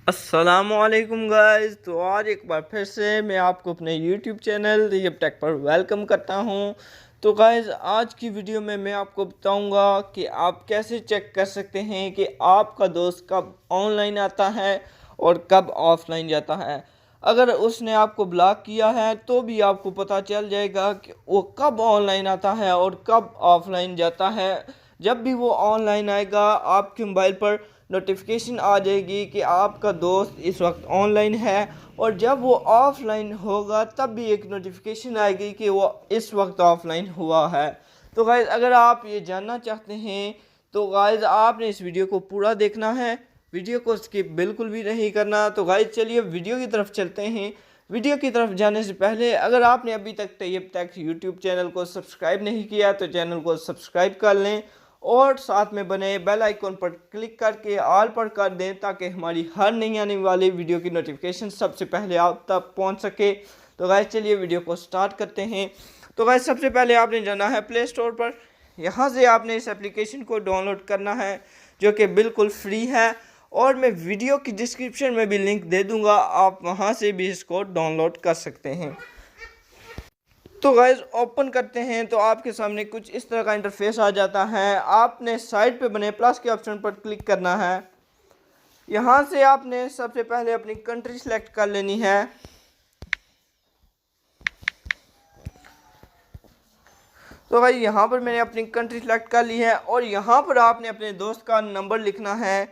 अस्सलामुअलैकुम गाइस। तो आज एक बार फिर से मैं आपको अपने YouTube चैनल तैयब टेक पर वेलकम करता हूं। तो गाइस आज की वीडियो में मैं आपको बताऊंगा कि आप कैसे चेक कर सकते हैं कि आपका दोस्त कब ऑनलाइन आता है और कब ऑफलाइन जाता है। अगर उसने आपको ब्लॉक किया है तो भी आपको पता चल जाएगा कि वो कब ऑनलाइन आता है और कब ऑफलाइन जाता है। जब भी वो ऑनलाइन आएगा आपके मोबाइल पर नोटिफिकेशन आ जाएगी कि आपका दोस्त इस वक्त ऑनलाइन है, और जब वो ऑफलाइन होगा तब भी एक नोटिफिकेशन आएगी कि वो इस वक्त ऑफलाइन हुआ है। तो गाइस अगर आप ये जानना चाहते हैं तो गाइस आपने इस वीडियो को पूरा देखना है, वीडियो को स्किप बिल्कुल भी नहीं करना। तो गाइस चलिए वीडियो की तरफ चलते हैं। वीडियो की तरफ जाने से पहले अगर आपने अभी तक तैयब टेक यूट्यूब चैनल को सब्सक्राइब नहीं किया तो चैनल को सब्सक्राइब कर लें और साथ में बने बेल आइकॉन पर क्लिक करके ऑल पर कर दें ताकि हमारी हर नई आने वाली वीडियो की नोटिफिकेशन सबसे पहले आप तक पहुंच सके। तो गाइस चलिए वीडियो को स्टार्ट करते हैं। तो गाइस सबसे पहले आपने जाना है प्ले स्टोर पर। यहाँ से आपने इस एप्लीकेशन को डाउनलोड करना है जो कि बिल्कुल फ्री है, और मैं वीडियो की डिस्क्रिप्शन में भी लिंक दे दूँगा, आप वहाँ से भी इसको डाउनलोड कर सकते हैं। तो गाइज ओपन करते हैं तो आपके सामने कुछ इस तरह का इंटरफेस आ जाता है। आपने साइड पे बने प्लस के ऑप्शन पर क्लिक करना है। यहाँ से आपने सबसे पहले अपनी कंट्री सेलेक्ट कर लेनी है। तो भाई यहाँ पर मैंने अपनी कंट्री सेलेक्ट कर ली है, और यहाँ पर आपने अपने दोस्त का नंबर लिखना है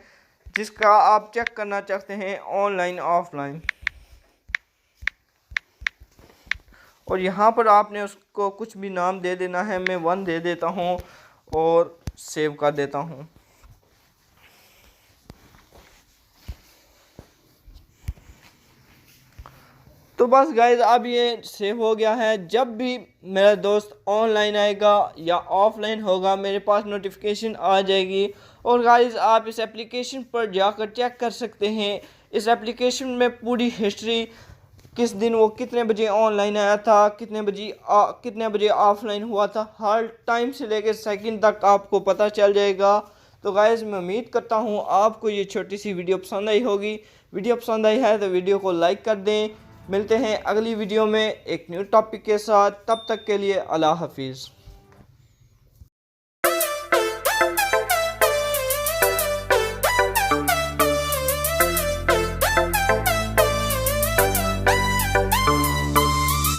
जिसका आप चेक करना चाहते हैं ऑनलाइन ऑफलाइन, और यहाँ पर आपने उसको कुछ भी नाम दे देना है। मैं 1 दे देता हूँ और सेव कर देता हूँ। तो बस गाइज अब ये सेव हो गया है। जब भी मेरा दोस्त ऑनलाइन आएगा या ऑफलाइन होगा मेरे पास नोटिफिकेशन आ जाएगी। और गाइज आप इस एप्लीकेशन पर जाकर चेक कर सकते हैं। इस एप्लीकेशन में पूरी हिस्ट्री, किस दिन वो कितने बजे ऑनलाइन आया था, कितने बजे ऑफलाइन हुआ था, हर टाइम से लेकर सेकंड तक आपको पता चल जाएगा। तो गाइस मैं उम्मीद करता हूँ आपको ये छोटी सी वीडियो पसंद आई होगी। वीडियो पसंद आई है तो वीडियो को लाइक कर दें। मिलते हैं अगली वीडियो में एक न्यू टॉपिक के साथ, तब तक के लिए अल्लाह हाफिज़।